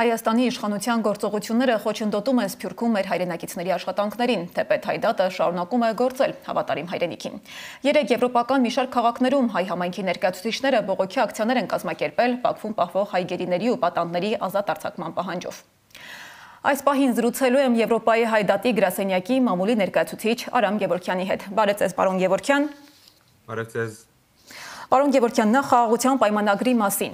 Հայաստանի իշխանության գործողությունները խոչընդոտում են Սփյուռքում մեր հայրենակիցների աշխատանքներին, թեպետ Հայդատը շարունակում է գործել հավատարիմ հայրենիքին։ Երեք եվրոպական մի շարք քաղաքներում հայ համայնքի ներկայացուցիչները բողոքի ակցիաներ են կազմակերպել Բաքվում պահվող հայ գերիների ու պատանդների ազատ արձակման պահանջով։ Այս պահին զրուցելու եմ Եվրոպայի Հայդատի գրասենյակի մամուլի ներկայացուցիչ Արամ Գևորգյանի հետ։ Բարև ձեզ, պարոն Գևորգյան։ Բարև ձեզ։ Պարոն Գևորգյան, նախ խաղաղության պայմանագրի մասին։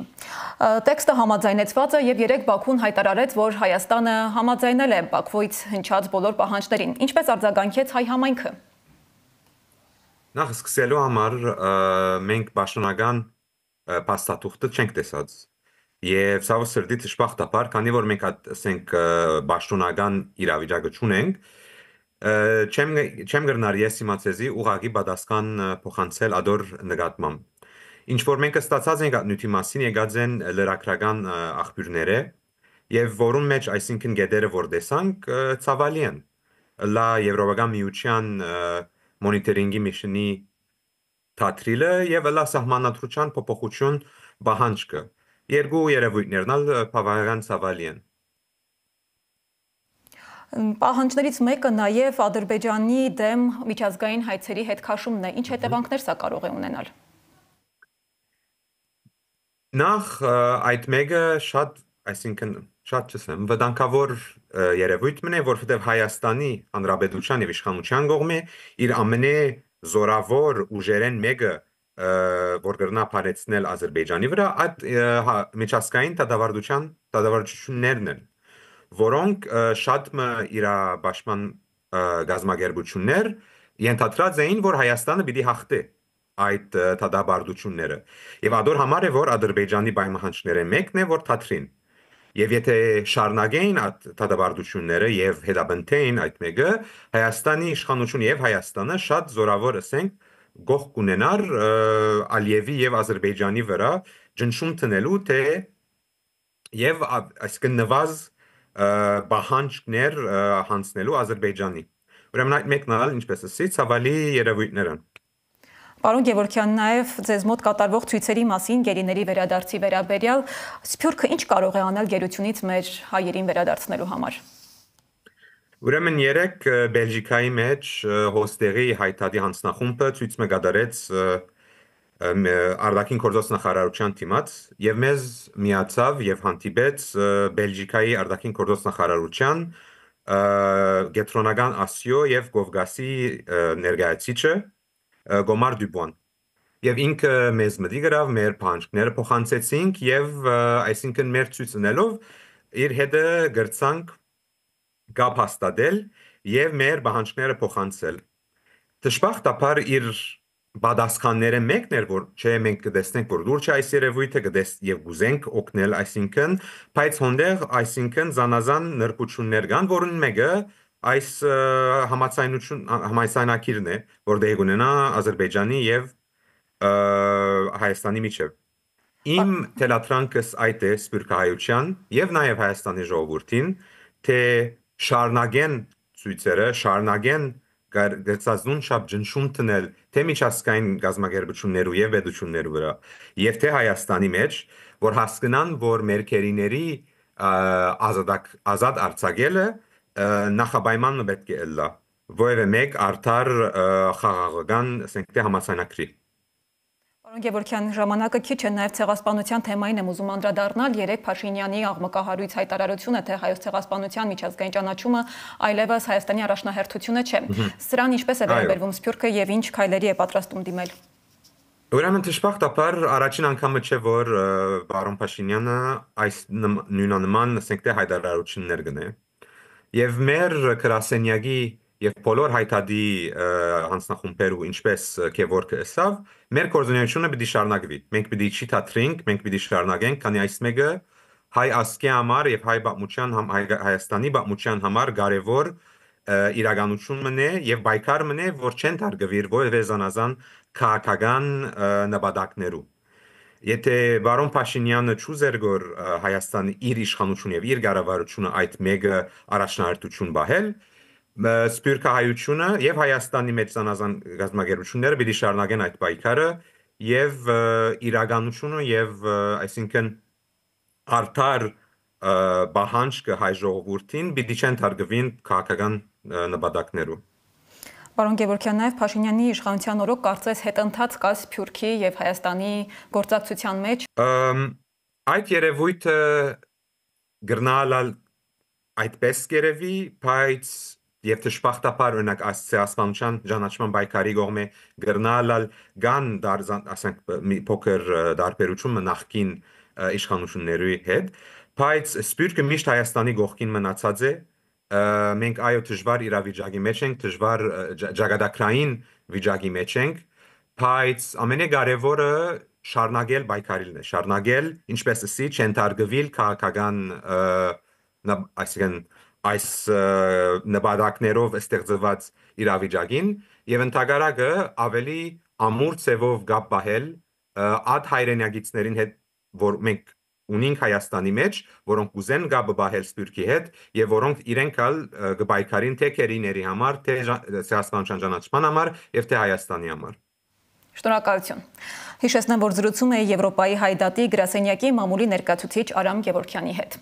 Տեքստը համաձայնեցված է եւ երեք Բաքուն հայտարարեց, որ Հայաստանը համաձայնել է Բաքվից հնչած բոլոր պահանջներին։ Ինչպես արձագանքեց հայ համայնքը։ Նախ սկսելու համար մենք պաշտոնական փաստաթուղթը չենք տեսած։ Եվ ցավը սրտի դժբախտաբար, քանի որ մենք ասենք պաշտոնական իրավիճակը չունենք, չեմ գրնար ես իմացեզի ուղղակի պատասխան փոխանցել ադոր նկատմամբ։ Ինչ որ մենք ստացած ենք նյութի մասին եկած են լրագրական աղբյուրները եւ որում մեջ այսինքն գետերը որ տեսանք ցավալի են լա Եվրոպական միության մոնիտորինգի միշնի թատրիլը եւ լա սահմանադրության փոփոխություն բանջկը երկու երևույթներն ալ բավական ցավալի են։ Պահանջներից մեկը նաեւ Ադրբեջանի դեմ միջազգային հայցերի հետ քաշումն է։ Ինչ հետևանքներ սա կարող է ունենալ։ Նախ այդ մեկը շատ, այսինքն շատ չսեմ, վտանգավոր երևույթ մնե, որովհետև Հայաստանի Հանրապետության եւ իշխանության կողմէ իր ամենե զորավոր ուժերեն մեկը որ կրնա փարեցնել Ադրբեջանի վրա, այդ միջազգային դատավարություններն են, որոնք շատ իր պաշտպան գազագերբություններ ենթադրած էին, որ Հայաստանը պիտի հաղթի այդ դատաբարդությունները եւ ադոր համար է որ Ադրբեջանի պայմանները մեկն է որ թատրին եւ եթե շարունակեին այդ դատաբարդությունները եւ հետապնդեին այդ մեկը Հայաստանի իշխանությունը եւ Հայաստանը շատ զորավոր ասենք գող կունենար Ալիևի եւ Ադրբեջանի վրա ճնշում տնելու թե եւ այսինքն նվազ բահանջներ հանձնելու Ադրբեջանի ուրեմն այդ մեկն ալ ինչպես ասի ցավալի երևույթներ են։ Պարոն Գևորգյան, նաև ձեզ մոտ կատարվող ցույցերի մասին գերիների վերադարձի վերաբերյալ Սփյուռքը ինչ կարող է անել գերությունից մեր հայերին վերադարձնելու համար։ Ուրեմն երեք Բելգիկայի մեջ հոստերի հայտարարի հանձնախումբը ցույց կատարեց արտաքին գործոս նախարարության թիմաց եւ մեզ միացավ եւ հանդիպեց Բելգիկայի արտաքին գործոս նախարարության Գետրոնական Ասիո եւ Կովկասի ներկայացիչը Գոմար Դյուբոան եւ ինքը մեզ մտի գրավ մեր փանջները փոխանցեցինք եւ այսինքն մեր ցույցնելով իր հետը գրցանք գապ հաստատել եւ մեր փանջները փոխանցել դժբախտաբար իր բադասխանները մեկն էր որ չէ մենք կտեսնենք որ դուրս այս երևույթը կտես եւ գուզենք օգնել այսինքն բայց հոնդեղ այսինքն զանազան նրբություններ կան որոնց մեկը այս համայնքիրն է որ դեղ ունենա Ադրբեջանի եւ Հայաստանի միջև իմ թելատրանքս այդ է սփյուռքահայության եւ նաեւ Հայաստանի ժողովրդին թե շարնագեն ցույցերը շարնագեն գծածուն շապ ջնշում տնել թե միջազգային գազագերբություններու եւ պետություններու վրա եւ թե Հայաստանի մեջ որ հասկանան որ մերկերիների ազատ արձակելը նախապայմանը պետք է լա որևէ մեկ արդար խաղաղական ասենք թե համաձայնագրի։ Պարոն Գևորգյան, ժամանակը քիչ է նաև ցեղասպանության թեմային եմ ուզում անդրադառնալ երեք Փաշինյանի աղմկահարույց հայտարարությունը թե հայոց ցեղասպանության միջազգային ճանաչումը այլևս Հայաստանի առաջնահերթությունը չէ։ Սրան ինչպես է վերաբերվում Սփյուռքը եւ ինչ քայլերի է պատրաստում դիմել։ Ուրեմն դժբախտաբար առաջին անգամը չէ որ պարոն Փաշինյանը այս նույնանման ասենք թե հայտարարություններ գնե եւ մեր գրասենյակի եւ բոլոր հայտարարի հանձնախումբերու ինչպես Գևորգը ասավ մեր կոորդինացիոնը պիտի շարունակվի մենք պիտի չի թատրենք մենք պիտի շարունակենք քանի այս մեկը հայ ասկի համար եւ հայ բամուչյան Հայաստանի բամուչյան համար կարեւոր իրականություն մնե եւ բայկար մնե որ չեն դարգվիր որևէ զանազան քաղաքական նպատակներու Եթե բարոն Փաշինյանը ճուզեր որ Հայաստանը իր իշխանությունը եւ իր կառավարությունը այդ մեկը առաջնահերթություն բահել Սփյուռքահայությունը եւ Հայաստանի մեջ զանազան գազագերբությունները պիտի շարունակեն այդ պայքարը եւ իրականությունը եւ այսինքն արդար բահանջ կը հայ ժողովրդին պիտի չեն թարգվին քաղաքական նպատակներով։ Պարոն Գևորգյան, նաև Փաշինյանի իշխանության օրոք կարծես հետընթաց կա Սփյուռքի եւ Հայաստանի գործակցության մեջ։ Այդ երևույթը գրնալալ այդպես կերևի, բայց եւ դժբախտաբար օրինակ ասիասպանության ճանաչման պայքարի կողմէ գրնալալ կան դարձան, ասենք մի փոքր դարբերություն նախքին իշխանությունների հետ, բայց Սփյուռքը միշտ Հայաստանի կողքին մնացած է։ Մենք այո դժվար իրավիճակի մեջ ենք, դժվար ճակատագրային վիճակի մեջ ենք, բայց ամենակարևորը շարունակել պայքարելն է, շարունակել, ինչպես ասի, չընթարգվել քաղաքական այսինքն այս նպատակներով ստեղծված իրավիճակին եւ ընդհանրակը ավելի ամուր ծևով գապ բահել ад հայրենիագիցներին հետ, որ մենք ունենք Հայաստանի մեջ, որոնք ուզեն գաբը բահել Սփյուռքի հետ եւ որոնք իրենք ալ գբայքարին թե քերիների համար, թե սիասպանության ճանաչման համար եւ թե Հայաստանի համար։ Շնորհակալություն։ Հիշեցնեմ, որ զրուցում է Եվրոպայի հայդատի գրասենյակի մամուլի ներկայացուցիչ Արամ Գևորգյանի հետ։